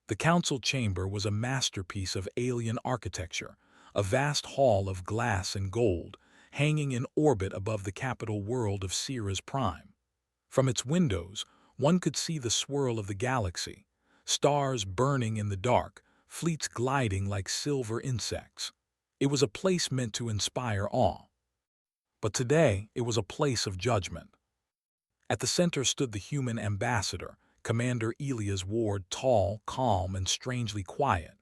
The council chamber was a masterpiece of alien architecture, a vast hall of glass and gold, hanging in orbit above the capital world of Sirius Prime. From its windows, one could see the swirl of the galaxy, stars burning in the dark, fleets gliding like silver insects. It was a place meant to inspire awe. But today, it was a place of judgment. At the center stood the human ambassador, Commander Elias Ward, tall, calm, and strangely quiet.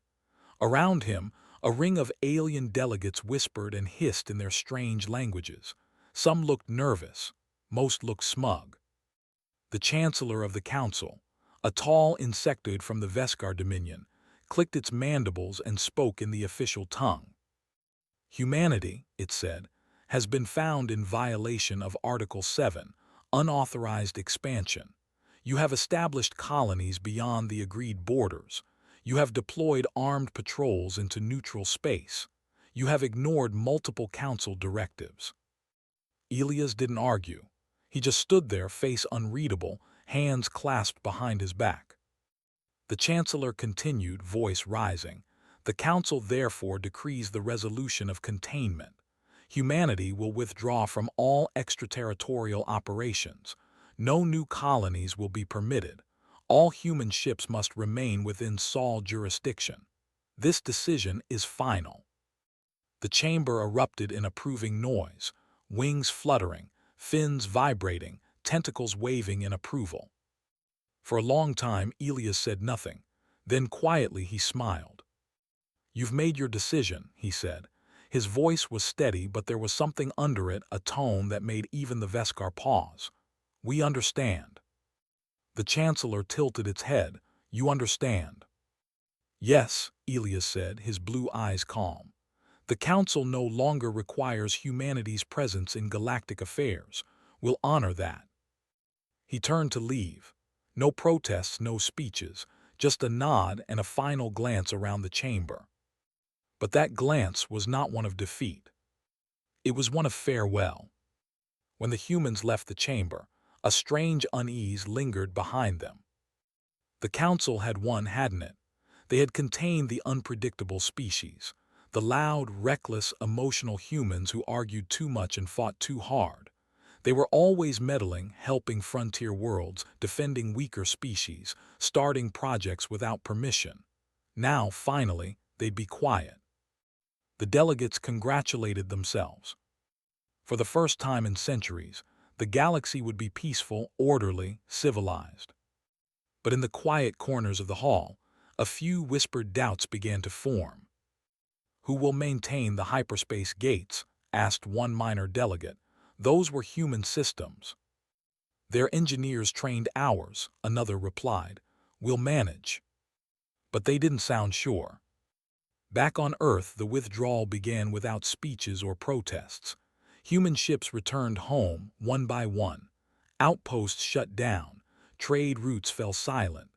Around him, a ring of alien delegates whispered and hissed in their strange languages. Some looked nervous, most looked smug. The Chancellor of the Council, a tall insectoid from the Veskar Dominion, clicked its mandibles and spoke in the official tongue. Humanity, it said, has been found in violation of Article 7, unauthorized expansion. You have established colonies beyond the agreed borders. You have deployed armed patrols into neutral space. You have ignored multiple council directives. Elias didn't argue. He just stood there, face unreadable, hands clasped behind his back. The Chancellor continued, voice rising. The Council therefore decrees the resolution of containment. Humanity will withdraw from all extraterritorial operations. No new colonies will be permitted. All human ships must remain within Sol jurisdiction. This decision is final. The chamber erupted in approving noise, wings fluttering, fins vibrating, tentacles waving in approval. For a long time, Elias said nothing. Then quietly he smiled. "You've made your decision," he said. His voice was steady, but there was something under it, a tone that made even the Veskar pause. "We understand." The Chancellor tilted its head. "You understand?" "Yes," Elias said, his blue eyes calm. "The Council no longer requires humanity's presence in galactic affairs. We'll honor that." He turned to leave. No protests, no speeches, just a nod and a final glance around the chamber. But that glance was not one of defeat. It was one of farewell. When the humans left the chamber, a strange unease lingered behind them. The Council had won, hadn't it? They had contained the unpredictable species, the loud, reckless, emotional humans who argued too much and fought too hard. They were always meddling, helping frontier worlds, defending weaker species, starting projects without permission. Now, finally, they'd be quiet. The delegates congratulated themselves. For the first time in centuries, the galaxy would be peaceful, orderly, civilized. But in the quiet corners of the hall, a few whispered doubts began to form. "Who will maintain the hyperspace gates?" asked one minor delegate. "Those were human systems." "Their engineers trained ours," another replied. "We'll manage." But they didn't sound sure. Back on Earth, the withdrawal began without speeches or protests. Human ships returned home, one by one. Outposts shut down. Trade routes fell silent.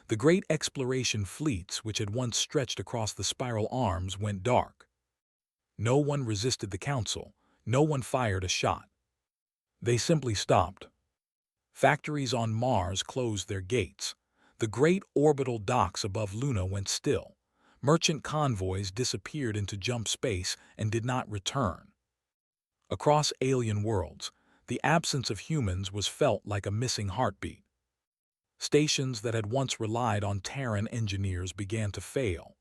The great exploration fleets, which had once stretched across the spiral arms, went dark. No one resisted the Council. No one fired a shot. They simply stopped. Factories on Mars closed their gates. The great orbital docks above Luna went still. Merchant convoys disappeared into jump space and did not return. Across alien worlds, the absence of humans was felt like a missing heartbeat. Stations that had once relied on Terran engineers began to fail.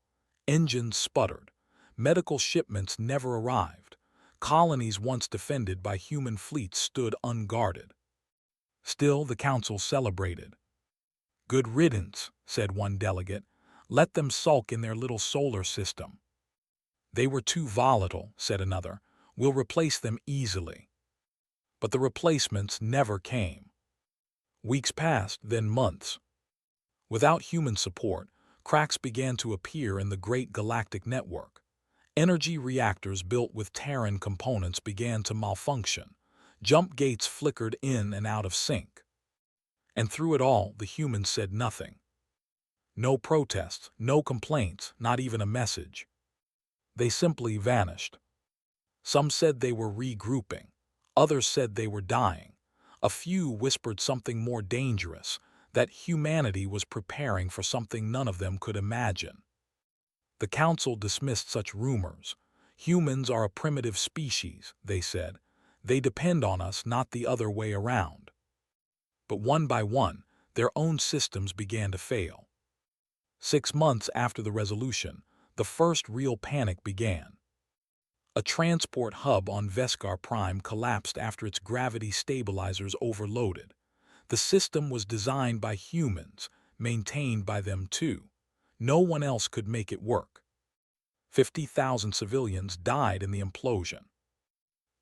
Engines sputtered. Medical shipments never arrived. Colonies once defended by human fleets stood unguarded. Still, the Council celebrated. "Good riddance," said one delegate. "Let them sulk in their little solar system." "They were too volatile," said another. "We'll replace them easily." But the replacements never came. Weeks passed, then months. Without human support, cracks began to appear in the great galactic network. Energy reactors built with Terran components began to malfunction. Jump gates flickered in and out of sync. And through it all, the humans said nothing. No protests, no complaints, not even a message. They simply vanished. Some said they were regrouping. Others said they were dying. A few whispered something more dangerous, that humanity was preparing for something none of them could imagine. The council dismissed such rumors. Humans are a primitive species, they said. They depend on us, not the other way around. But one by one, their own systems began to fail. 6 months after the resolution, the first real panic began. A transport hub on Veskar Prime collapsed after its gravity stabilizers overloaded. The system was designed by humans, maintained by them too. No one else could make it work. 50,000 civilians died in the implosion.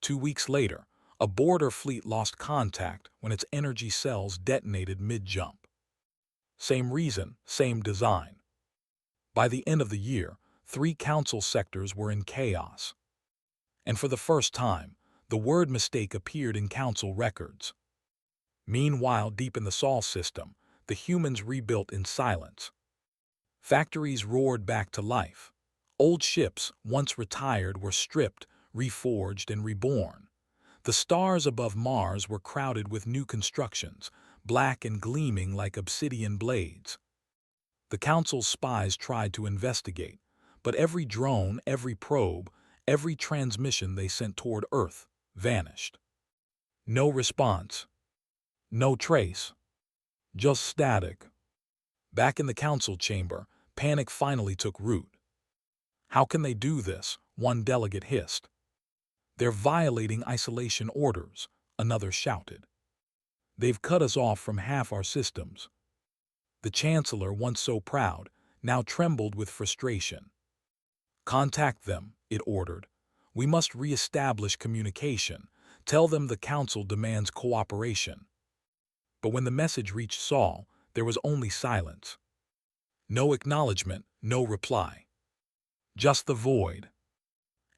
2 weeks later, a border fleet lost contact when its energy cells detonated mid-jump. Same reason, same design. By the end of the year, 3 council sectors were in chaos. And for the first time, the word mistake appeared in council records. Meanwhile, deep in the Sol system, the humans rebuilt in silence. Factories roared back to life. Old ships, once retired, were stripped, reforged, and reborn. The stars above Mars were crowded with new constructions, black and gleaming like obsidian blades. The Council's spies tried to investigate, but every drone, every probe, every transmission they sent toward Earth vanished. No response. No trace. Just static. Back in the council chamber, panic finally took root. "How can they do this?" one delegate hissed. "They're violating isolation orders," another shouted. "They've cut us off from half our systems." The chancellor, once so proud, now trembled with frustration. "Contact them," it ordered. "We must re-establish communication. Tell them the council demands cooperation." But when the message reached Saul, there was only silence. No acknowledgement, no reply. Just the void.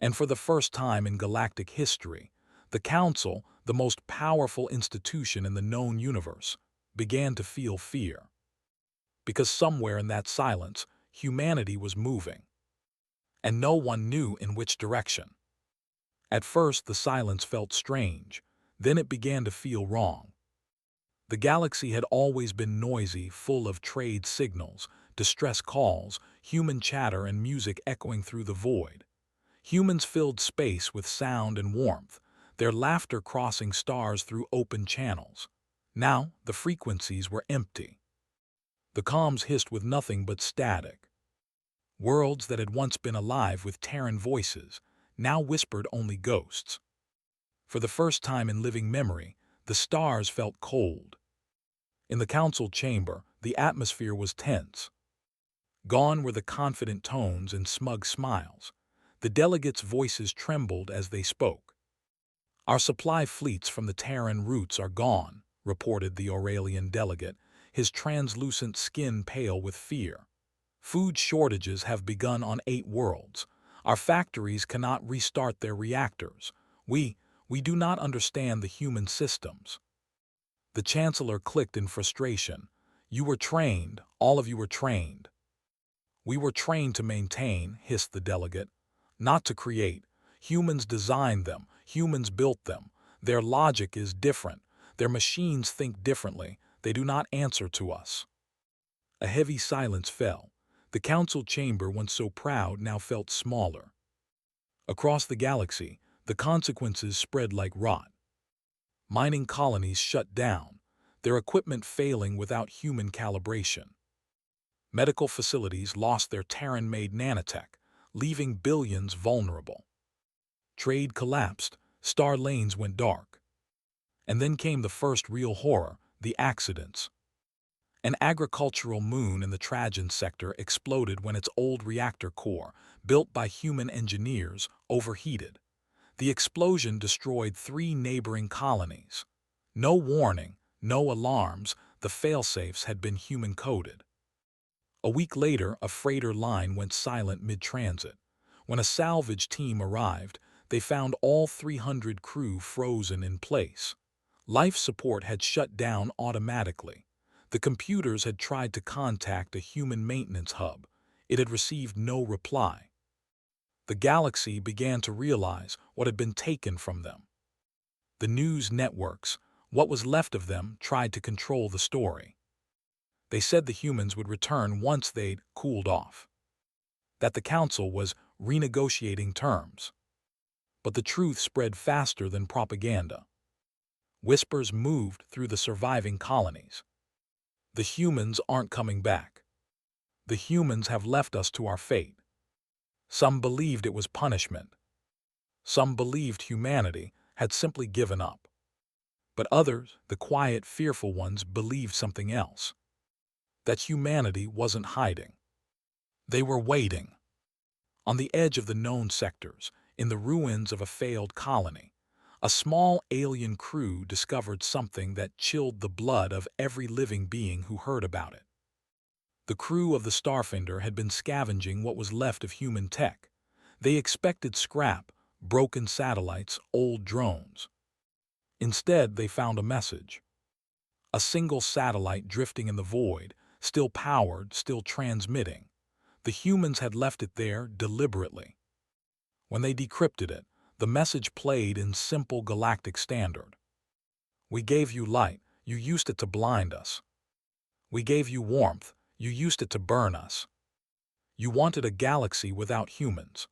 And for the first time in galactic history, the Council, the most powerful institution in the known universe, began to feel fear. Because somewhere in that silence, humanity was moving. And no one knew in which direction. At first, the silence felt strange. Then it began to feel wrong. The galaxy had always been noisy, full of trade signals, distress calls, human chatter, and music echoing through the void. Humans filled space with sound and warmth, their laughter crossing stars through open channels. Now, the frequencies were empty. The comms hissed with nothing but static. Worlds that had once been alive with Terran voices now whispered only ghosts. For the first time in living memory, the stars felt cold. In the council chamber, the atmosphere was tense. Gone were the confident tones and smug smiles. The delegates' voices trembled as they spoke. "Our supply fleets from the Terran routes are gone," reported the Aurelian delegate, his translucent skin pale with fear. "Food shortages have begun on 8 worlds. Our factories cannot restart their reactors. We do not understand the human systems." The chancellor clicked in frustration. "You were trained, all of you were trained." "We were trained to maintain," hissed the delegate, "not to create. Humans designed them, humans built them. Their logic is different. Their machines think differently. They do not answer to us." A heavy silence fell. The council chamber, once so proud, now felt smaller. Across the galaxy, the consequences spread like rot. Mining colonies shut down, their equipment failing without human calibration. Medical facilities lost their Terran-made nanotech, leaving billions vulnerable. Trade collapsed, star lanes went dark. And then came the first real horror, the accidents. An agricultural moon in the Trajan sector exploded when its old reactor core, built by human engineers, overheated. The explosion destroyed 3 neighboring colonies. No warning, no alarms, the failsafes had been human-coded. A week later, a freighter line went silent mid-transit. When a salvage team arrived, they found all 300 crew frozen in place. Life support had shut down automatically. The computers had tried to contact a human maintenance hub. It had received no reply. The galaxy began to realize what had been taken from them. The news networks, what was left of them, tried to control the story. They said the humans would return once they'd cooled off, that the council was renegotiating terms. But the truth spread faster than propaganda. Whispers moved through the surviving colonies. The humans aren't coming back. The humans have left us to our fate. Some believed it was punishment. Some believed humanity had simply given up. But others, the quiet, fearful ones, believed something else. That humanity wasn't hiding. They were waiting. On the edge of the known sectors, in the ruins of a failed colony, a small alien crew discovered something that chilled the blood of every living being who heard about it. The crew of the Starfinder had been scavenging what was left of human tech. They expected scrap, broken satellites, old drones. Instead, they found a message. A single satellite drifting in the void, still powered, still transmitting. The humans had left it there deliberately. When they decrypted it, the message played in simple galactic standard. We gave you light, you used it to blind us. We gave you warmth, you used it to burn us. You wanted a galaxy without humans.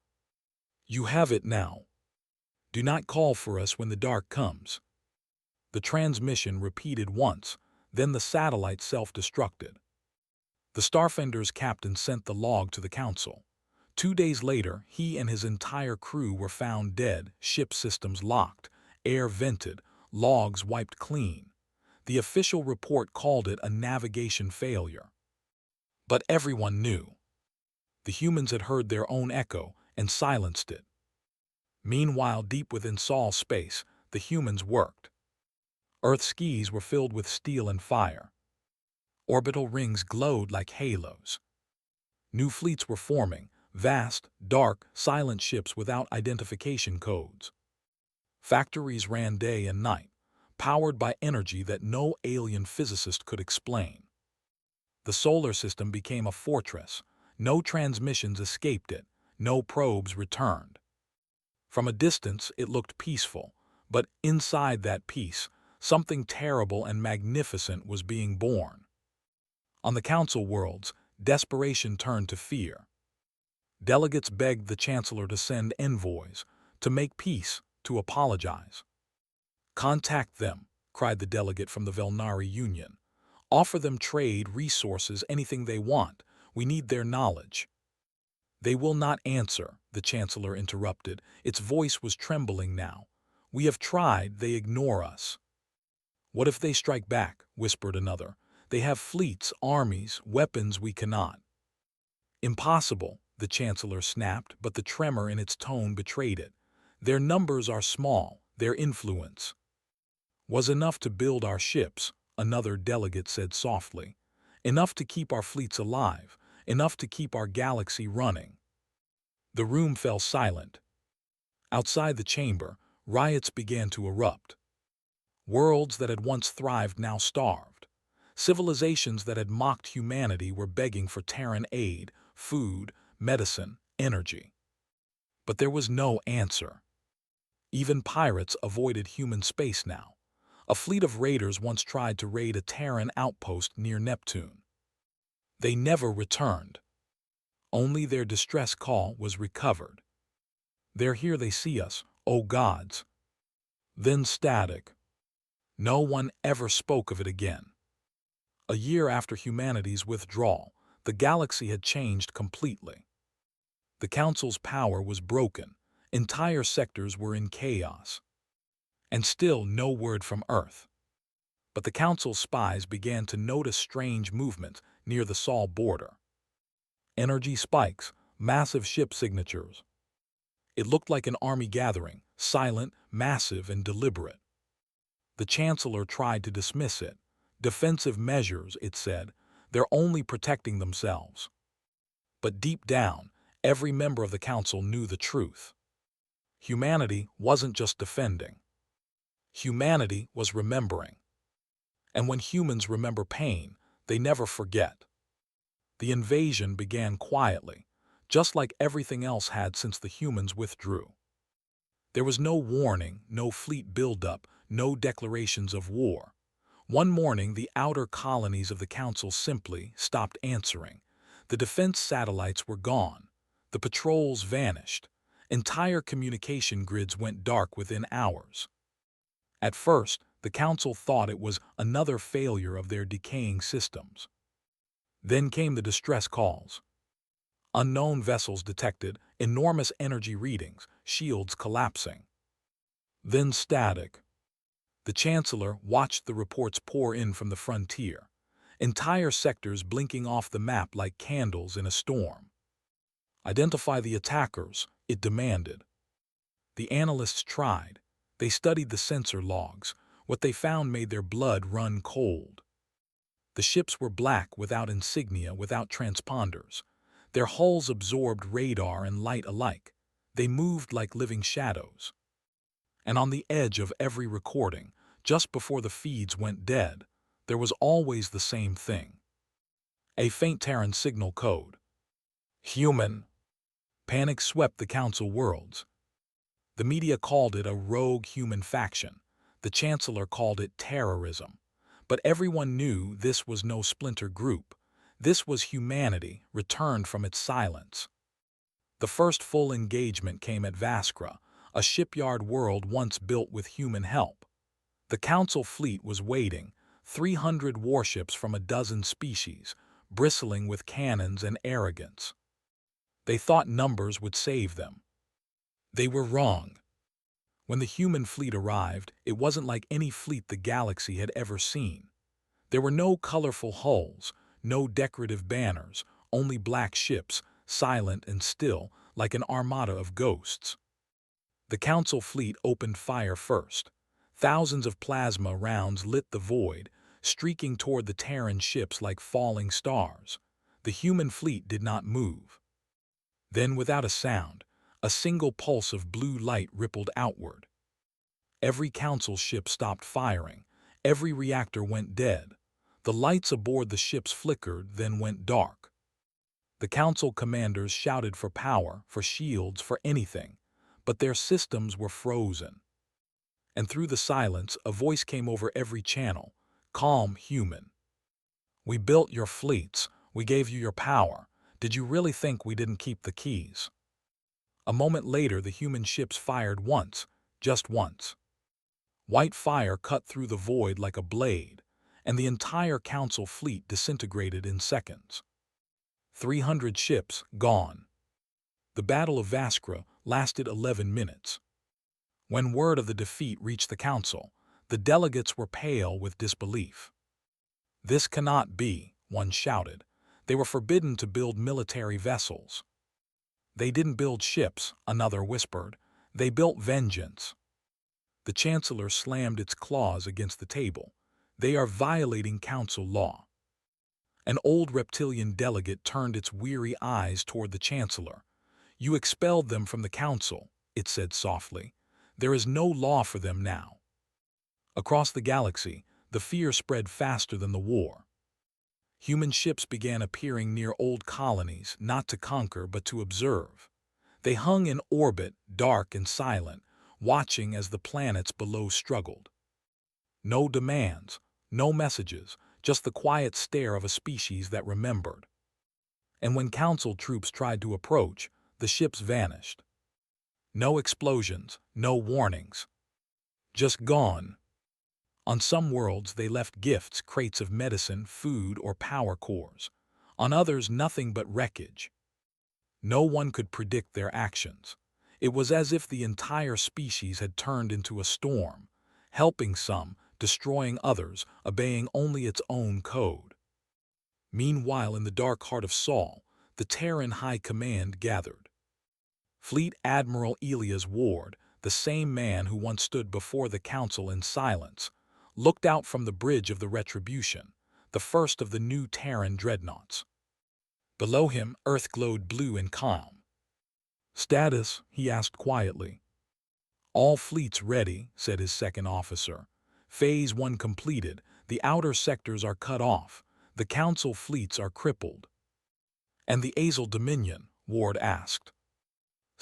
You have it now. Do not call for us when the dark comes. The transmission repeated once, then the satellite self-destructed. The Starfinder's captain sent the log to the council. 2 days later, he and his entire crew were found dead, ship systems locked, air vented, logs wiped clean. The official report called it a navigation failure. But everyone knew. The humans had heard their own echo and silenced it. Meanwhile, deep within Sol's space, the humans worked. Earth's skis were filled with steel and fire. Orbital rings glowed like halos. New fleets were forming, vast, dark, silent ships without identification codes. Factories ran day and night, powered by energy that no alien physicist could explain. The solar system became a fortress. No transmissions escaped it, no probes returned. From a distance, it looked peaceful, but inside that peace, something terrible and magnificent was being born. On the council worlds, desperation turned to fear. Delegates begged the chancellor to send envoys, to make peace, to apologize. "Contact them," cried the delegate from the Velnari Union. "Offer them trade, resources, anything they want. We need their knowledge." "They will not answer," the chancellor interrupted. Its voice was trembling now. "We have tried, they ignore us." "What if they strike back?" whispered another. "They have fleets, armies, weapons we cannot." "Impossible," the chancellor snapped, but the tremor in its tone betrayed it. "Their numbers are small, their influence." "Was enough to build our ships," another delegate said softly. "Enough to keep our fleets alive, enough to keep our galaxy running." The room fell silent. Outside the chamber, riots began to erupt. Worlds that had once thrived now starved. Civilizations that had mocked humanity were begging for Terran aid, food, medicine, energy. But there was no answer. Even pirates avoided human space now. A fleet of raiders once tried to raid a Terran outpost near Neptune. They never returned. Only their distress call was recovered. "They're here, they see us, oh gods." Then static. No one ever spoke of it again. A year after humanity's withdrawal, the galaxy had changed completely. The Council's power was broken. Entire sectors were in chaos. And still no word from Earth. But the Council's spies began to notice strange movements near the Sol border. Energy spikes, massive ship signatures. It looked like an army gathering, silent, massive, and deliberate. The Chancellor tried to dismiss it. "Defensive measures," it said. "They're only protecting themselves." But deep down, every member of the Council knew the truth. Humanity wasn't just defending. Humanity was remembering. And when humans remember pain, they never forget. The invasion began quietly, just like everything else had since the humans withdrew. There was no warning, no fleet buildup, no declarations of war. One morning, the outer colonies of the Council simply stopped answering. The defense satellites were gone. The patrols vanished. Entire communication grids went dark within hours. At first, the Council thought it was another failure of their decaying systems. Then came the distress calls. Unknown vessels detected, enormous energy readings, shields collapsing. Then static. The Chancellor watched the reports pour in from the frontier, entire sectors blinking off the map like candles in a storm. Identify the attackers, it demanded. The analysts tried. They studied the sensor logs. What they found made their blood run cold. The ships were black, without insignia, without transponders. Their hulls absorbed radar and light alike. They moved like living shadows. And on the edge of every recording, just before the feeds went dead, there was always the same thing. A faint Terran signal code. Human. Panic swept the Council worlds. The media called it a rogue human faction. The Chancellor called it terrorism. But everyone knew this was no splinter group. This was humanity returned from its silence. The first full engagement came at Vaskra, a shipyard world once built with human help. The Council fleet was waiting, 300 warships from a dozen species, bristling with cannons and arrogance. They thought numbers would save them. They were wrong. When the human fleet arrived, it wasn't like any fleet the galaxy had ever seen. There were no colorful hulls, no decorative banners, only black ships, silent and still, like an armada of ghosts. The Council fleet opened fire first. Thousands of plasma rounds lit the void, streaking toward the Terran ships like falling stars. The human fleet did not move. Then, without a sound, a single pulse of blue light rippled outward. Every Council ship stopped firing. Every reactor went dead. The lights aboard the ships flickered, then went dark. The Council commanders shouted for power, for shields, for anything, but their systems were frozen. And through the silence, a voice came over every channel. Calm, human. We built your fleets. We gave you your power. Did you really think we didn't keep the keys? A moment later, the human ships fired once, just once. White fire cut through the void like a blade, and the entire Council fleet disintegrated in seconds. 300 ships gone. The Battle of Vaskra lasted 11 minutes. When word of the defeat reached the Council, the delegates were pale with disbelief. This cannot be, one shouted. They were forbidden to build military vessels. They didn't build ships, another whispered. They built vengeance. The Chancellor slammed its claws against the table. They are violating Council law. An old reptilian delegate turned its weary eyes toward the Chancellor. You expelled them from the Council, it said softly. There is no law for them now. Across the galaxy, the fear spread faster than the war. Human ships began appearing near old colonies, not to conquer but to observe. They hung in orbit, dark and silent, watching as the planets below struggled. No demands, no messages, just the quiet stare of a species that remembered. And when Council troops tried to approach, the ships vanished. No explosions, no warnings. Just gone. On some worlds, they left gifts, crates of medicine, food, or power cores. On others, nothing but wreckage. No one could predict their actions. It was as if the entire species had turned into a storm, helping some, destroying others, obeying only its own code. Meanwhile, in the dark heart of Sol, the Terran High Command gathered. Fleet Admiral Elias Ward, the same man who once stood before the Council in silence, looked out from the bridge of the Retribution, the first of the new Terran dreadnoughts. Below him, Earth glowed blue and calm. "Status?" he asked quietly. "All fleets ready," said his second officer. "Phase 1 completed. The outer sectors are cut off. The Council fleets are crippled." "And the Azel Dominion?" Ward asked.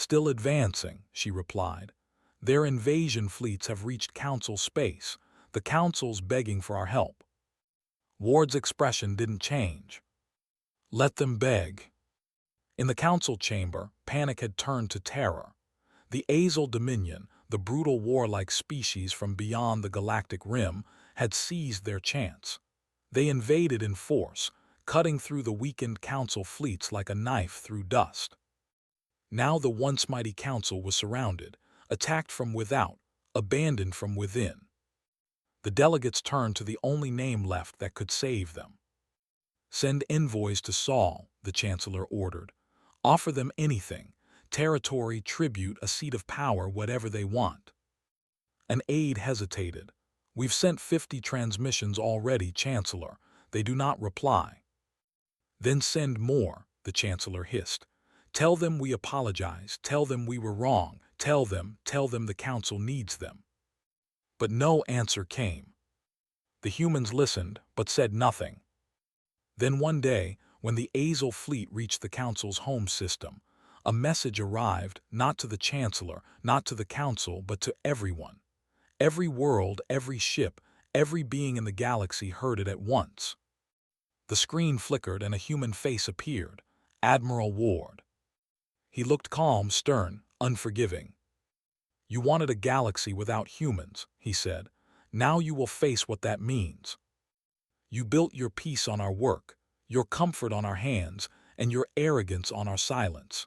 "Still advancing," she replied. "Their invasion fleets have reached Council space. The Council's begging for our help. Ward's expression didn't change. Let them beg. In the Council chamber, panic had turned to terror. The Azal Dominion, the brutal warlike species from beyond the galactic rim, had seized their chance. They invaded in force, cutting through the weakened Council fleets like a knife through dust. Now the once mighty Council was surrounded, attacked from without, abandoned from within. The delegates turned to the only name left that could save them. Send envoys to Saul, the Chancellor ordered. Offer them anything, territory, tribute, a seat of power, whatever they want. An aide hesitated. We've sent 50 transmissions already, Chancellor. They do not reply. Then send more, the Chancellor hissed. Tell them we apologize. Tell them we were wrong. Tell them the Council needs them. But no answer came. The humans listened, but said nothing. Then one day, when the Azal fleet reached the Council's home system, a message arrived, not to the Chancellor, not to the Council, but to everyone. Every world, every ship, every being in the galaxy heard it at once. The screen flickered and a human face appeared, Admiral Ward. He looked calm, stern, unforgiving. You wanted a galaxy without humans, he said. Now you will face what that means. You built your peace on our work, your comfort on our hands, and your arrogance on our silence.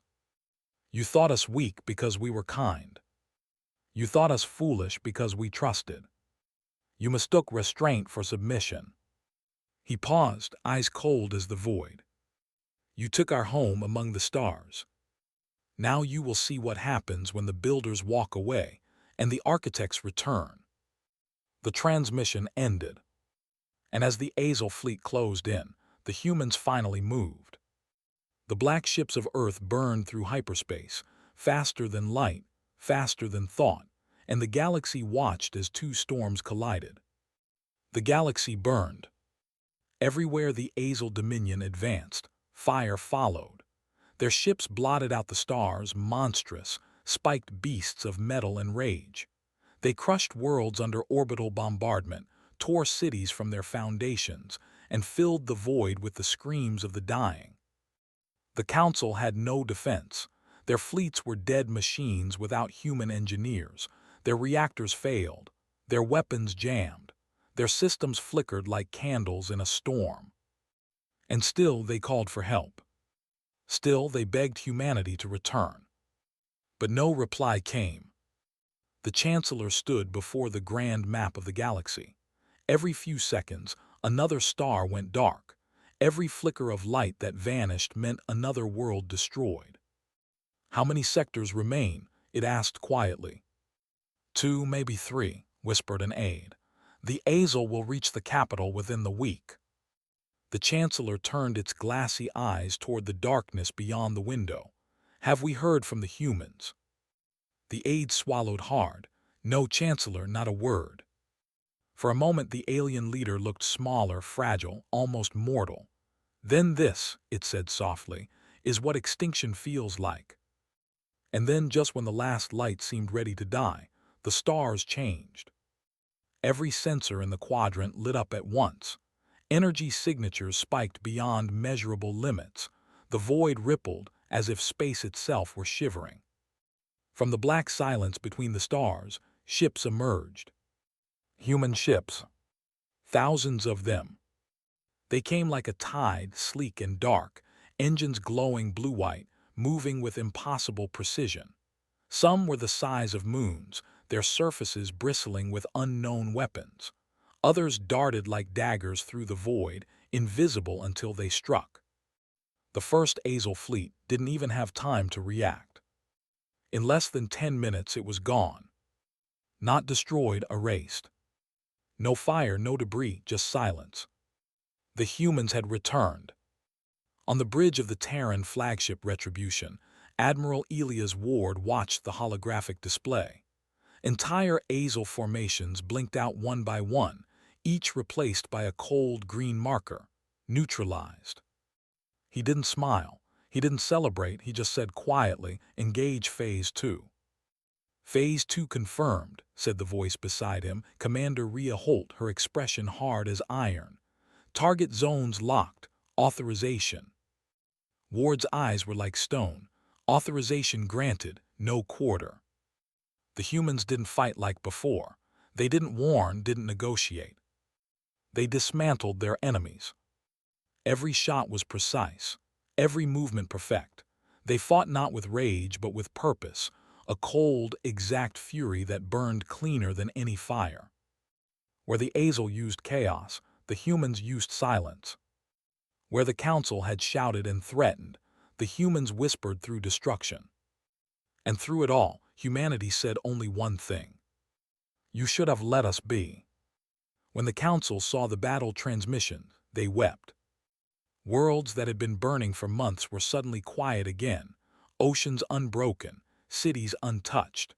You thought us weak because we were kind. You thought us foolish because we trusted. You mistook restraint for submission. He paused, eyes cold as the void. You took our home among the stars. Now you will see what happens when the builders walk away and the architects return. The transmission ended. And as the Azal fleet closed in, the humans finally moved. The black ships of Earth burned through hyperspace, faster than light, faster than thought, and the galaxy watched as two storms collided. The galaxy burned. Everywhere the Azal Dominion advanced, fire followed. Their ships blotted out the stars, monstrous, spiked beasts of metal and rage. They crushed worlds under orbital bombardment, tore cities from their foundations, and filled the void with the screams of the dying. The Council had no defense. Their fleets were dead machines without human engineers. Their reactors failed. Their weapons jammed. Their systems flickered like candles in a storm. And still they called for help. Still they begged humanity to return. But no reply came. The Chancellor stood before the grand map of the galaxy. Every few seconds, another star went dark. Every flicker of light that vanished meant another world destroyed. How many sectors remain? It asked quietly. 2, maybe 3, whispered an aide. The Azal will reach the capital within the week. The Chancellor turned its glassy eyes toward the darkness beyond the window. Have we heard from the humans? The aide swallowed hard. No, Chancellor, not a word. For a moment the alien leader looked smaller, fragile, almost mortal. Then this, it said softly, is what extinction feels like. And then just when the last light seemed ready to die, the stars changed. Every sensor in the quadrant lit up at once. Energy signatures spiked beyond measurable limits. The void rippled as if space itself were shivering. From the black silence between the stars, ships emerged. Human ships. Thousands of them. They came like a tide, sleek and dark, engines glowing blue-white, moving with impossible precision. Some were the size of moons, their surfaces bristling with unknown weapons. Others darted like daggers through the void, invisible until they struck. The first Azal fleet didn't even have time to react. In less than 10 minutes it was gone. Not destroyed, erased. No fire, no debris, just silence. The humans had returned. On the bridge of the Terran flagship Retribution, Admiral Elias Ward watched the holographic display. Entire Azal formations blinked out one by one, each replaced by a cold green marker, neutralized. He didn't smile. He didn't celebrate. He just said quietly, engage phase 2. Phase 2 confirmed, said the voice beside him, Commander Rhea Holt, her expression hard as iron. Target zones locked. Authorization. Ward's eyes were like stone. Authorization granted, no quarter. The humans didn't fight like before. They didn't warn, didn't negotiate. They dismantled their enemies. Every shot was precise, every movement perfect. They fought not with rage but with purpose, a cold, exact fury that burned cleaner than any fire. Where the Azel used chaos, the humans used silence. Where the Council had shouted and threatened, the humans whispered through destruction. And through it all, humanity said only one thing. You should have let us be. When the Council saw the battle transmission, they wept. Worlds that had been burning for months were suddenly quiet again, oceans unbroken, cities untouched.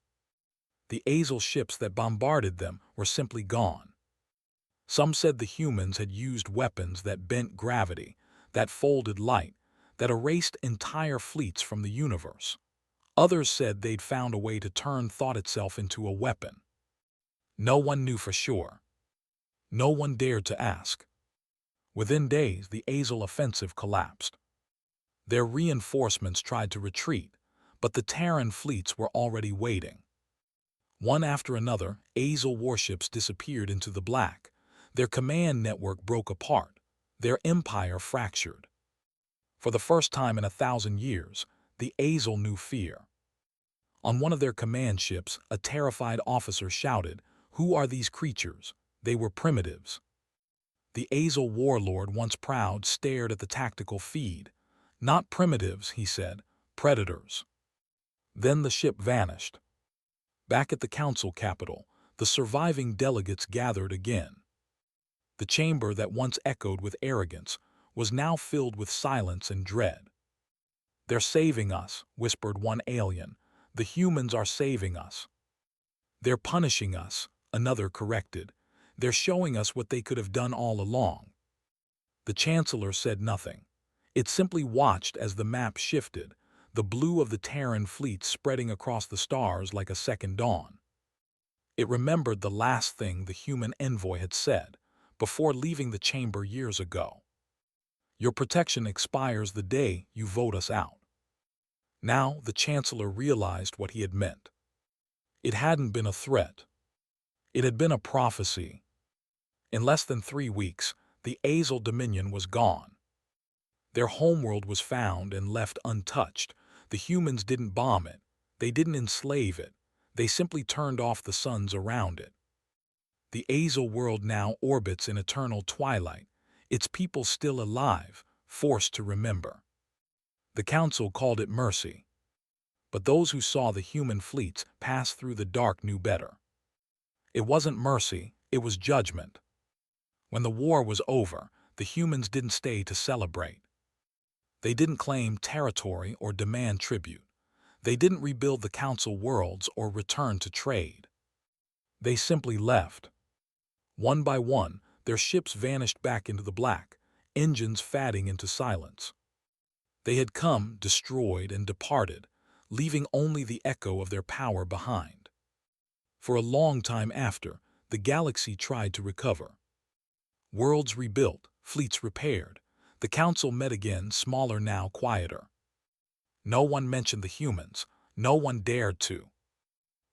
The Azel ships that bombarded them were simply gone. Some said the humans had used weapons that bent gravity, that folded light, that erased entire fleets from the universe. Others said they'd found a way to turn thought itself into a weapon. No one knew for sure. No one dared to ask. Within days, the Azel offensive collapsed. Their reinforcements tried to retreat, but the Terran fleets were already waiting. One after another, Azel warships disappeared into the black. Their command network broke apart. Their empire fractured. For the first time in 1,000 years, the Azel knew fear. On one of their command ships, a terrified officer shouted, "Who are these creatures? They were primitives." The Azel warlord, once proud, stared at the tactical feed. "Not primitives," he said, "predators." Then the ship vanished. Back at the Council capital, the surviving delegates gathered again. The chamber that once echoed with arrogance was now filled with silence and dread. "They're saving us," whispered one alien. "The humans are saving us." "They're punishing us," another corrected. "They're showing us what they could have done all along." The Chancellor said nothing. It simply watched as the map shifted, the blue of the Terran fleet spreading across the stars like a second dawn. It remembered the last thing the human envoy had said before leaving the chamber years ago. "Your protection expires the day you vote us out." Now the Chancellor realized what he had meant. It hadn't been a threat. It had been a prophecy. In less than 3 weeks, the Azel Dominion was gone. Their homeworld was found and left untouched. The humans didn't bomb it. They didn't enslave it. They simply turned off the suns around it. The Azel world now orbits in eternal twilight, its people still alive, forced to remember. The Council called it mercy. But those who saw the human fleets pass through the dark knew better. It wasn't mercy, it was judgment. When the war was over, the humans didn't stay to celebrate. They didn't claim territory or demand tribute. They didn't rebuild the Council worlds or return to trade. They simply left. One by one, their ships vanished back into the black, engines fading into silence. They had come, destroyed, and departed, leaving only the echo of their power behind. For a long time after, the galaxy tried to recover. Worlds rebuilt, fleets repaired. The Council met again, smaller now, quieter. No one mentioned the humans. No one dared to.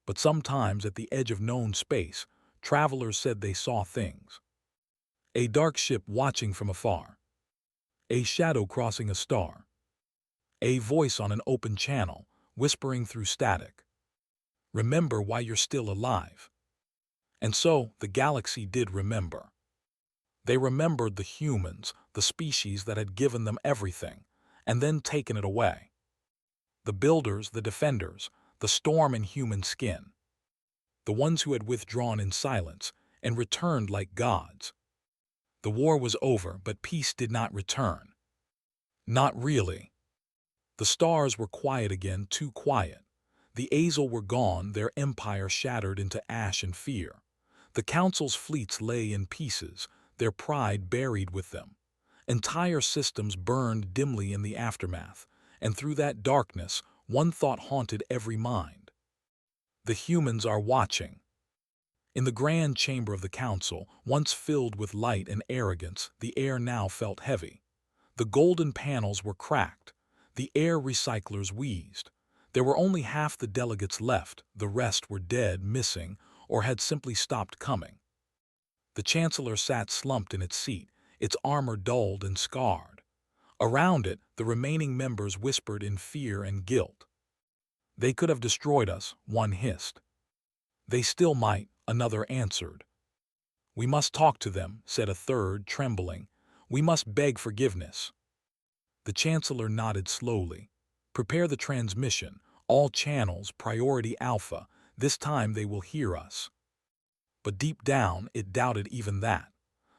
But sometimes at the edge of known space, travelers said they saw things. A dark ship watching from afar. A shadow crossing a star. A voice on an open channel, whispering through static. Remember why you're still alive. And so the galaxy did remember. They remembered the humans, the species that had given them everything, and then taken it away. The builders, the defenders, the storm in human skin. The ones who had withdrawn in silence and returned like gods. The war was over, but peace did not return. Not really. The stars were quiet again, too quiet. The Azel were gone, their empire shattered into ash and fear. The Council's fleets lay in pieces, their pride buried with them. Entire systems burned dimly in the aftermath, and through that darkness, one thought haunted every mind. The humans are watching. In the grand chamber of the council, once filled with light and arrogance, the air now felt heavy. The golden panels were cracked. The air recyclers wheezed. There were only half the delegates left, the rest were dead, missing, or had simply stopped coming. The chancellor sat slumped in its seat, its armor dulled and scarred. Around it, the remaining members whispered in fear and guilt. "They could have destroyed us," one hissed. "They still might," another answered. "We must talk to them," said a third, trembling. "We must beg forgiveness." The chancellor nodded slowly. "Prepare the transmission. All channels, priority alpha. This time they will hear us." But deep down, it doubted even that.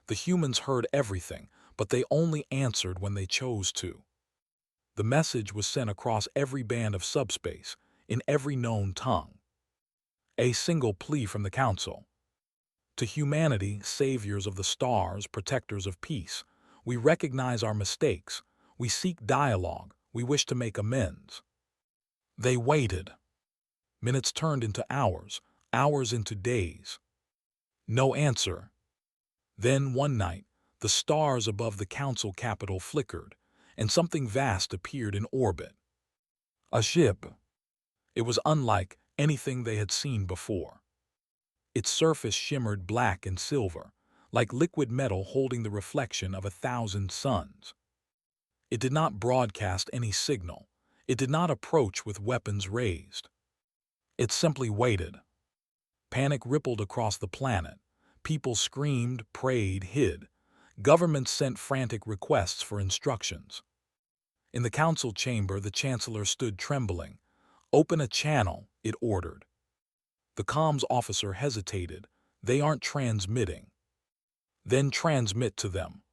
The humans heard everything, but they only answered when they chose to. The message was sent across every band of subspace, in every known tongue. A single plea from the council. To humanity, saviors of the stars, protectors of peace, we recognize our mistakes. We seek dialogue. We wish to make amends. They waited. Minutes turned into hours, hours into days. No answer. Then, one night, the stars above the council capital flickered, and something vast appeared in orbit. A ship. It was unlike anything they had seen before. Its surface shimmered black and silver, like liquid metal holding the reflection of 1,000 suns. It did not broadcast any signal. It did not approach with weapons raised. It simply waited. Panic rippled across the planet. People screamed, prayed, hid. Governments sent frantic requests for instructions. In the council chamber, the chancellor stood trembling. "Open a channel," it ordered. The comms officer hesitated. "They aren't transmitting." "Then transmit to them."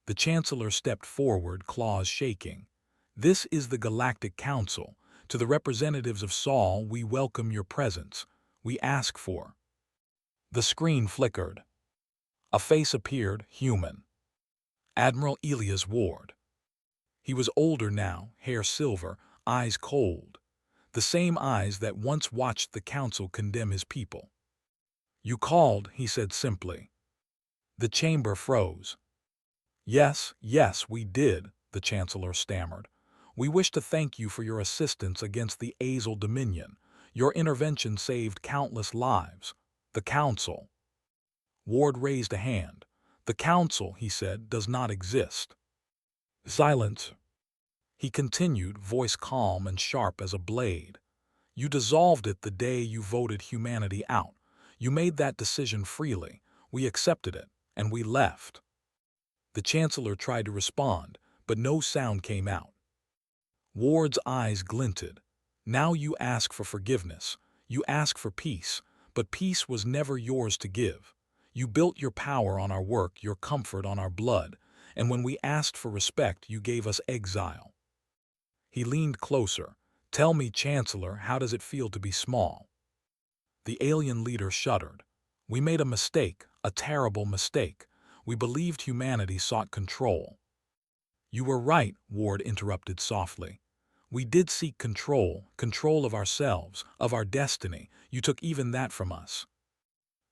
The chancellor stepped forward, claws shaking. "This is the Galactic Council. To the representatives of Sol, we welcome your presence. We ask for—" The screen flickered. A face appeared, human. Admiral Elias Ward. He was older now, hair silver, eyes cold. The same eyes that once watched the council condemn his people. "You called," he said simply. The chamber froze. Yes, we did," the chancellor stammered. "We wish to thank you for your assistance against the Azel Dominion. Your intervention saved countless lives. The council—" Ward raised a hand. "The council," he said, "does not exist." Silence. He continued, voice calm and sharp as a blade. "You dissolved it the day you voted humanity out. You made that decision freely. We accepted it, and we left." The chancellor tried to respond, but no sound came out. Ward's eyes glinted. "Now you ask for forgiveness. You ask for peace, but peace was never yours to give. You built your power on our work, your comfort on our blood, and when we asked for respect, you gave us exile." He leaned closer. "Tell me, Chancellor, how does it feel to be small?" The alien leader shuddered. "We made a mistake, a terrible mistake. We believed humanity sought control." "You were right," Ward interrupted softly. "We did seek control, control of ourselves, of our destiny. You took even that from us."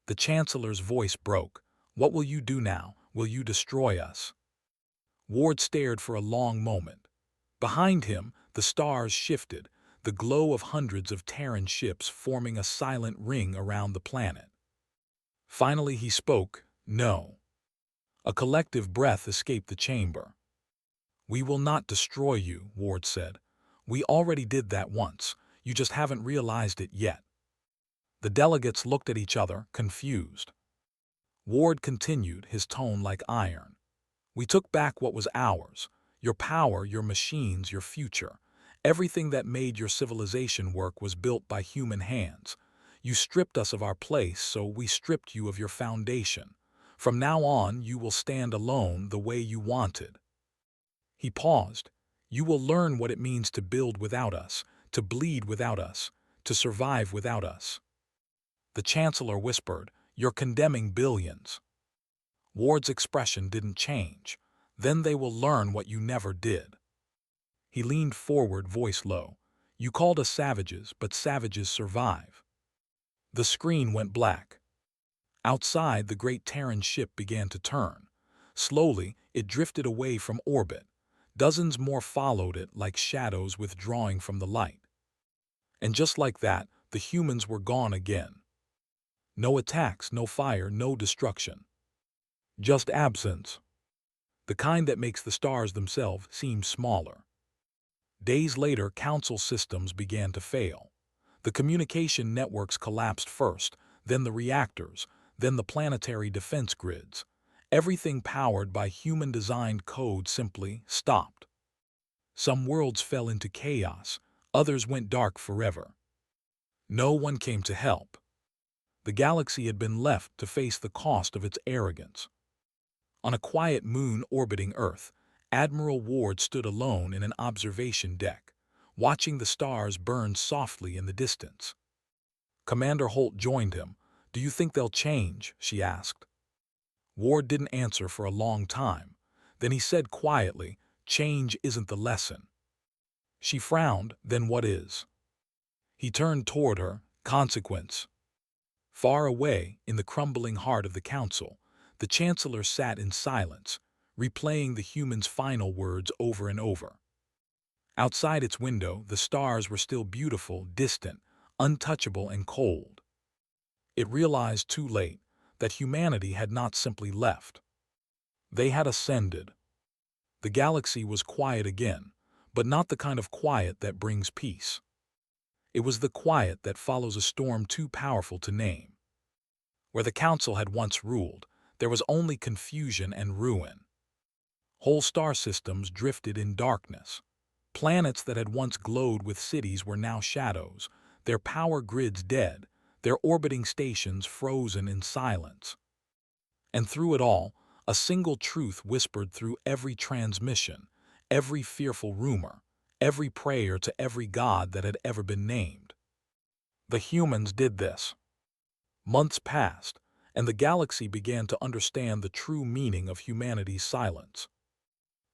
The Chancellor's voice broke. "What will you do now? Will you destroy us?" Ward stared for a long moment. Behind him, the stars shifted, the glow of hundreds of Terran ships forming a silent ring around the planet. Finally he spoke, "No." A collective breath escaped the chamber. "We will not destroy you," Ward said. "We already did that once. You just haven't realized it yet." The delegates looked at each other, confused. Ward continued, his tone like iron. "We took back what was ours. Your power, your machines, your future. Everything that made your civilization work was built by human hands. You stripped us of our place, so we stripped you of your foundation. From now on, you will stand alone the way you wanted." He paused. "You will learn what it means to build without us, to bleed without us, to survive without us." The Chancellor whispered, "You're condemning billions." Ward's expression didn't change. "Then they will learn what you never did." He leaned forward, voice low. "You called us savages, but savages survive. The screen went black. Outside, the great Terran ship began to turn. Slowly, it drifted away from orbit. Dozens more followed it like shadows withdrawing from the light. And just like that, the humans were gone again. No attacks, no fire, no destruction. Just absence. The kind that makes the stars themselves seem smaller. Days later, council systems began to fail. The communication networks collapsed first, then the reactors, then the planetary defense grids. Everything powered by human-designed code simply stopped. Some worlds fell into chaos, others went dark forever. No one came to help. The galaxy had been left to face the cost of its arrogance. On a quiet moon orbiting Earth, Admiral Ward stood alone in an observation deck, watching the stars burn softly in the distance. Commander Holt joined him. "Do you think they'll change?" she asked. Ward didn't answer for a long time. Then he said quietly, "Change isn't the lesson." She frowned. "Then what is?" He turned toward her. "Consequence." Far away, in the crumbling heart of the council, the Chancellor sat in silence, replaying the human's final words over and over. Outside its window, the stars were still beautiful, distant, untouchable and cold. It realized too late that humanity had not simply left. They had ascended. The galaxy was quiet again, but not the kind of quiet that brings peace. It was the quiet that follows a storm too powerful to name. Where the council had once ruled, there was only confusion and ruin. Whole star systems drifted in darkness. Planets that had once glowed with cities were now shadows, their power grids dead, their orbiting stations frozen in silence. And through it all, a single truth whispered through every transmission, every fearful rumor, every prayer to every god that had ever been named. The humans did this. Months passed, and the galaxy began to understand the true meaning of humanity's silence.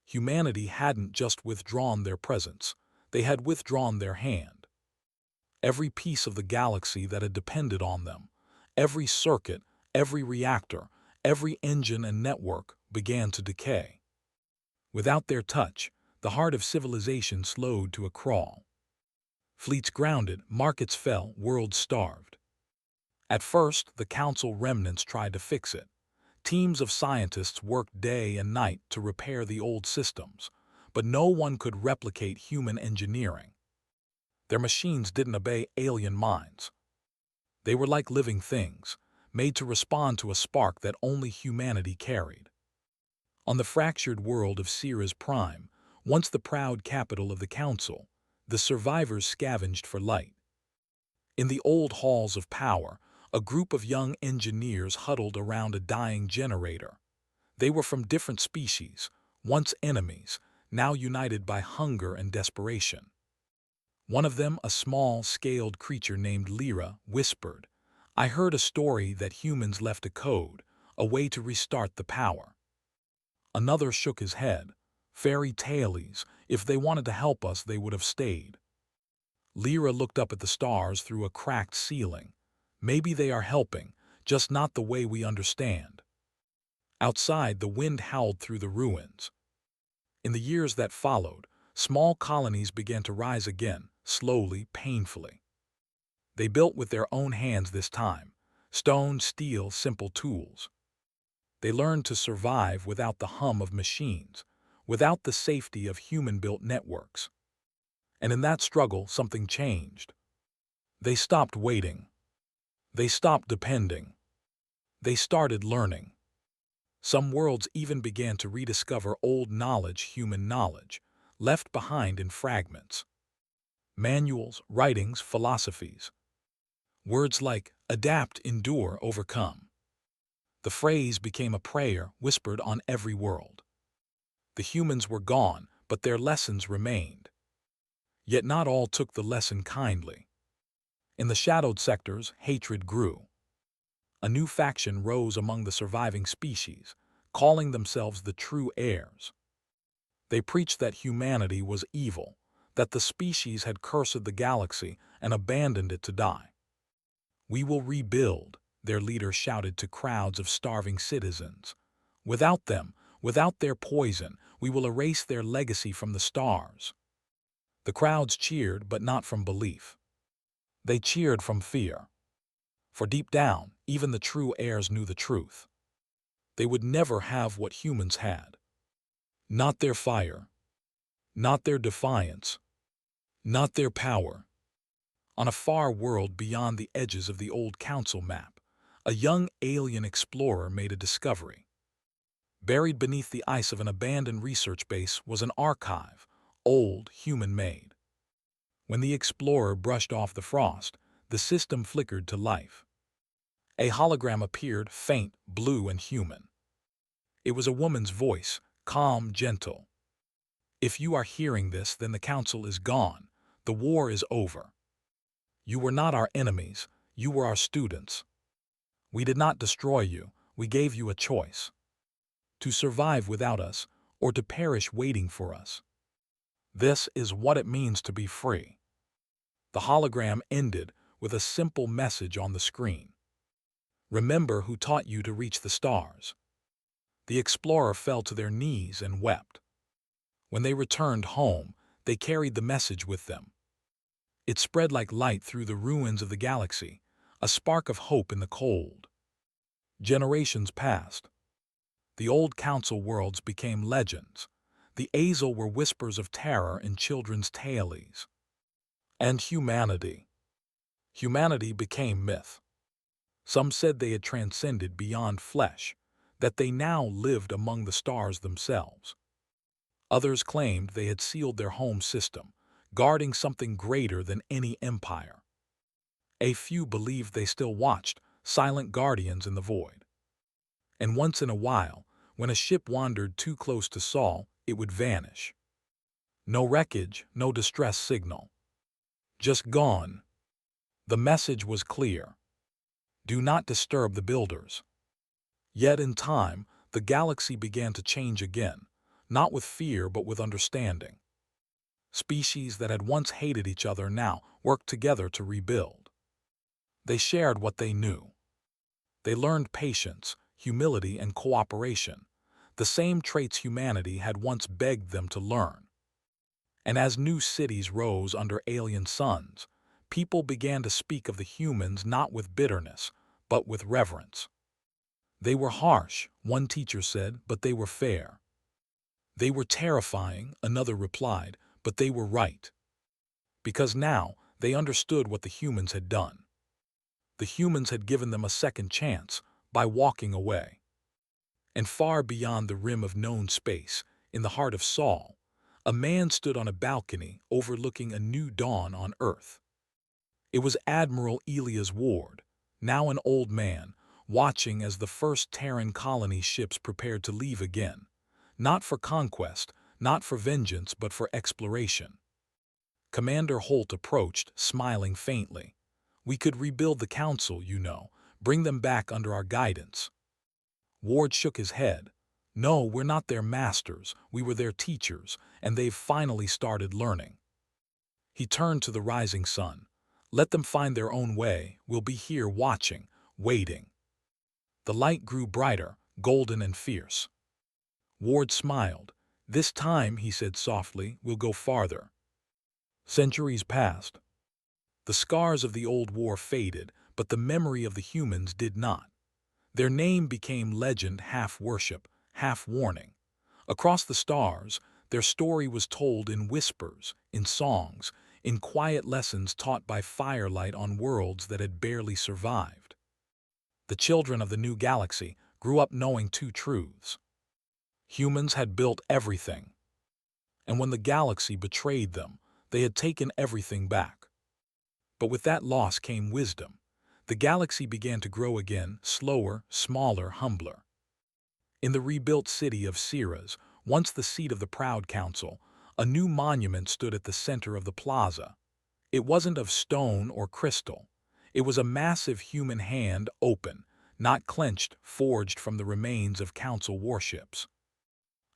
Humanity hadn't just withdrawn their presence, they had withdrawn their hand. Every piece of the galaxy that had depended on them, every circuit, every reactor, every engine and network began to decay. Without their touch, the heart of civilization slowed to a crawl. Fleets grounded, markets fell, worlds starved. At first, the council remnants tried to fix it. Teams of scientists worked day and night to repair the old systems, but no one could replicate human engineering. Their machines didn't obey alien minds. They were like living things, made to respond to a spark that only humanity carried. On the fractured world of Sirius Prime, once the proud capital of the council, the survivors scavenged for light. In the old halls of power, a group of young engineers huddled around a dying generator. They were from different species, once enemies, now united by hunger and desperation. One of them, a small, scaled creature named Lyra, whispered, "I heard a story that humans left a code, a way to restart the power." Another shook his head. "Fairy tales, if they wanted to help us, they would have stayed." Lyra looked up at the stars through a cracked ceiling. "Maybe they are helping, just not the way we understand." Outside, the wind howled through the ruins. In the years that followed, small colonies began to rise again, slowly, painfully. They built with their own hands this time, stone, steel, simple tools. They learned to survive without the hum of machines, without the safety of human-built networks. And in that struggle, something changed. They stopped waiting. They stopped depending. They started learning. Some worlds even began to rediscover old knowledge, human knowledge, left behind in fragments. Manuals, writings, philosophies. Words like adapt, endure, overcome. The phrase became a prayer whispered on every world. The humans were gone, but their lessons remained. Yet not all took the lesson kindly. In the shadowed sectors, hatred grew. A new faction rose among the surviving species, calling themselves the true heirs. They preached that humanity was evil, that the species had cursed the galaxy and abandoned it to die. "We will rebuild," their leader shouted to crowds of starving citizens. "Without them, without their poison, we will erase their legacy from the stars." The crowds cheered, but not from belief. They cheered from fear. For deep down, even the true heirs knew the truth. They would never have what humans had. Not their fire, not their defiance, not their power. On a far world beyond the edges of the old council map, a young alien explorer made a discovery. Buried beneath the ice of an abandoned research base was an archive, old, human-made. When the explorer brushed off the frost, the system flickered to life. A hologram appeared, faint, blue, and human. It was a woman's voice, calm, gentle. "If you are hearing this, then the council is gone. The war is over. You were not our enemies, you were our students. We did not destroy you, we gave you a choice. To survive without us, or to perish waiting for us. This is what it means to be free." The hologram ended with a simple message on the screen. "Remember who taught you to reach the stars." The explorer fell to their knees and wept. When they returned home, they carried the message with them. It spread like light through the ruins of the galaxy, a spark of hope in the cold. Generations passed. The old council worlds became legends. The Azel were whispers of terror in children's tales. And humanity. Humanity became myth. Some said they had transcended beyond flesh, that they now lived among the stars themselves. Others claimed they had sealed their home system, guarding something greater than any empire. A few believed they still watched, silent guardians in the void. And once in a while, when a ship wandered too close to Sol, it would vanish. No wreckage, no distress signal. Just gone. The message was clear. Do not disturb the builders. Yet in time, the galaxy began to change again, not with fear but with understanding. Species that had once hated each other now worked together to rebuild. They shared what they knew. They learned patience, humility, and cooperation, the same traits humanity had once begged them to learn. And as new cities rose under alien suns, people began to speak of the humans not with bitterness, but with reverence. They were harsh, one teacher said, but they were fair. They were terrifying, another replied, but they were right. Because now they understood what the humans had done. The humans had given them a second chance by walking away. And far beyond the rim of known space, in the heart of Sol, a man stood on a balcony overlooking a new dawn on Earth. It was Admiral Elias Ward, now an old man, watching as the first Terran colony ships prepared to leave again, not for conquest, not for vengeance, but for exploration. Commander Holt approached, smiling faintly. "We could rebuild the council, you know, bring them back under our guidance." Ward shook his head. "No, we're not their masters, we were their teachers, and they've finally started learning." He turned to the rising sun. "Let them find their own way, we'll be here watching, waiting." The light grew brighter, golden and fierce. Ward smiled. "This time," he said softly, "we'll go farther." Centuries passed. The scars of the old war faded, but the memory of the humans did not. Their name became legend, half worship, half warning. Across the stars, their story was told in whispers, in songs, in quiet lessons taught by firelight on worlds that had barely survived. The children of the new galaxy grew up knowing two truths. Humans had built everything. And when the galaxy betrayed them, they had taken everything back. But with that loss came wisdom. The galaxy began to grow again, slower, smaller, humbler. In the rebuilt city of Ceres, once the seat of the proud council, a new monument stood at the center of the plaza. It wasn't of stone or crystal. It was a massive human hand, open, not clenched, forged from the remains of council warships.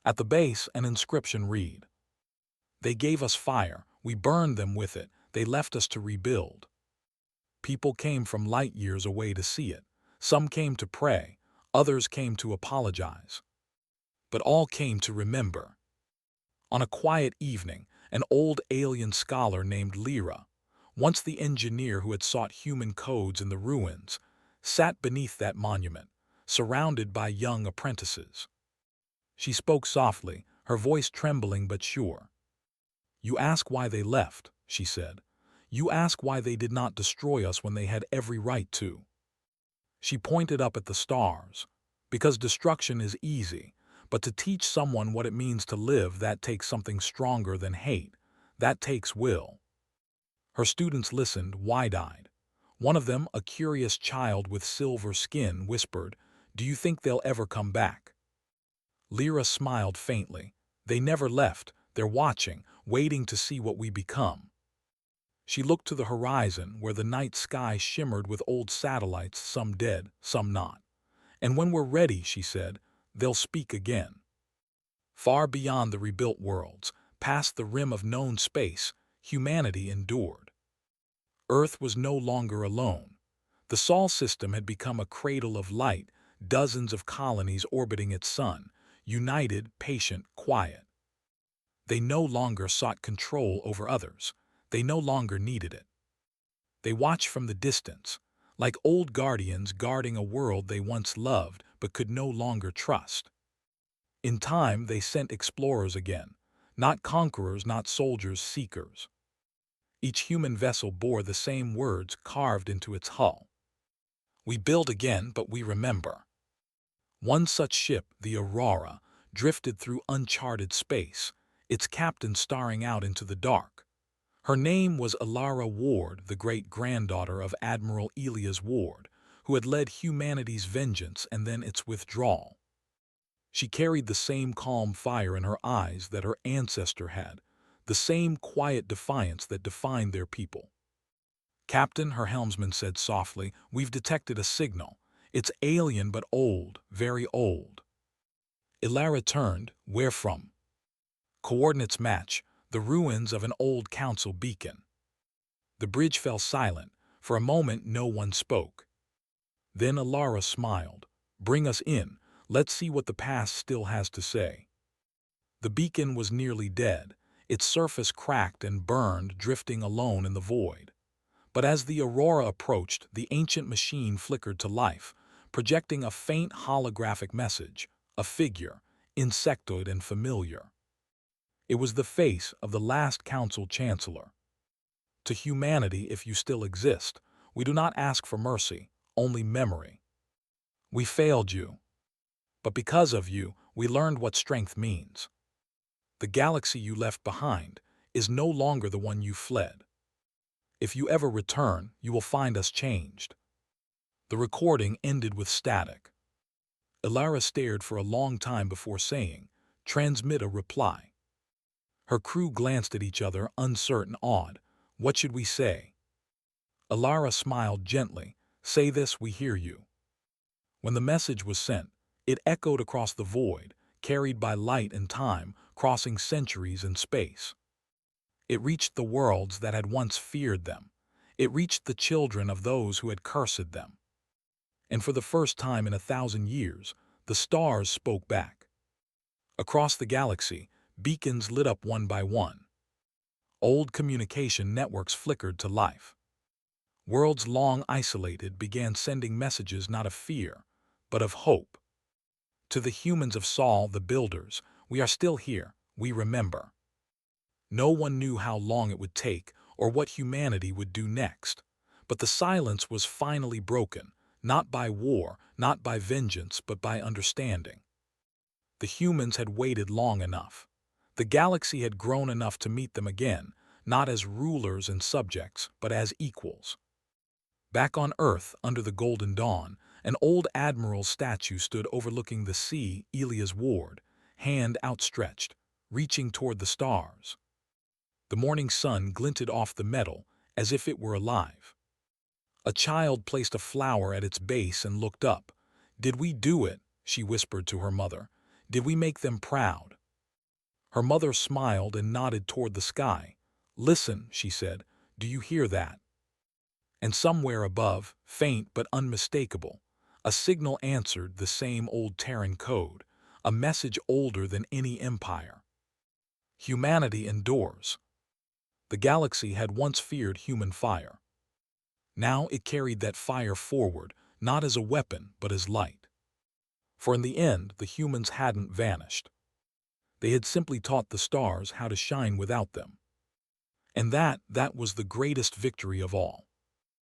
At the base, an inscription read, "They gave us fire, we burned them with it, they left us to rebuild." People came from light years away to see it. Some came to pray, others came to apologize. But all came to remember. On a quiet evening, an old alien scholar named Lyra, once the engineer who had sought human codes in the ruins, sat beneath that monument, surrounded by young apprentices. She spoke softly, her voice trembling but sure. "You ask why they left," she said. "You ask why they did not destroy us when they had every right to." She pointed up at the stars. "Because destruction is easy, but to teach someone what it means to live, that takes something stronger than hate. That takes will." Her students listened, wide-eyed. One of them, a curious child with silver skin, whispered, "Do you think they'll ever come back?" Lyra smiled faintly. "They never left. They're watching, waiting to see what we become." She looked to the horizon, where the night sky shimmered with old satellites, some dead, some not. "And when we're ready," she said, "they'll speak again." Far beyond the rebuilt worlds, past the rim of known space, humanity endured. Earth was no longer alone. The Sol system had become a cradle of light, dozens of colonies orbiting its sun, united, patient, quiet. They no longer sought control over others. They no longer needed it. They watched from the distance, like old guardians guarding a world they once loved but could no longer trust. In time, they sent explorers again, not conquerors, not soldiers, seekers. Each human vessel bore the same words carved into its hull. "We build again, but we remember." One such ship, the Aurora, drifted through uncharted space, its captain staring out into the dark. Her name was Alara Ward, the great-granddaughter of Admiral Elias Ward, who had led humanity's vengeance and then its withdrawal. She carried the same calm fire in her eyes that her ancestor had, the same quiet defiance that defined their people. "Captain," her helmsman said softly, "we've detected a signal. It's alien but old, very old." Ilara turned. "Where from?" "Coordinates match, the ruins of an old council beacon." The bridge fell silent. For a moment no one spoke. Then Ilara smiled. "Bring us in. Let's see what the past still has to say." The beacon was nearly dead, its surface cracked and burned, drifting alone in the void. But as the Aurora approached, the ancient machine flickered to life, projecting a faint holographic message, a figure, insectoid and familiar. It was the face of the last council chancellor. "To humanity, if you still exist, we do not ask for mercy, only memory. We failed you. But because of you, we learned what strength means. The galaxy you left behind is no longer the one you fled. If you ever return, you will find us changed." The recording ended with static. Ilara stared for a long time before saying, "Transmit a reply." Her crew glanced at each other, uncertain, awed. "What should we say?" Ilara smiled gently. "Say this, we hear you." When the message was sent, it echoed across the void, carried by light and time, crossing centuries and space. It reached the worlds that had once feared them. It reached the children of those who had cursed them. And for the first time in 1,000 years, the stars spoke back. Across the galaxy, beacons lit up one by one. Old communication networks flickered to life. Worlds long isolated began sending messages not of fear, but of hope. To the humans of Sol, the builders, "We are still here, we remember." No one knew how long it would take or what humanity would do next. But the silence was finally broken, not by war, not by vengeance, but by understanding. The humans had waited long enough. The galaxy had grown enough to meet them again, not as rulers and subjects, but as equals. Back on Earth, under the Golden Dawn, an old admiral's statue stood overlooking the sea, Elias Ward, hand outstretched, reaching toward the stars. The morning sun glinted off the metal as if it were alive. A child placed a flower at its base and looked up. "Did we do it?" she whispered to her mother. "Did we make them proud?" Her mother smiled and nodded toward the sky. "Listen," she said, "do you hear that?" And somewhere above, faint but unmistakable, a signal answered the same old Terran code, a message older than any empire. Humanity endures. The galaxy had once feared human fire. Now it carried that fire forward, not as a weapon, but as light. For in the end, the humans hadn't vanished. They had simply taught the stars how to shine without them. And that was the greatest victory of all.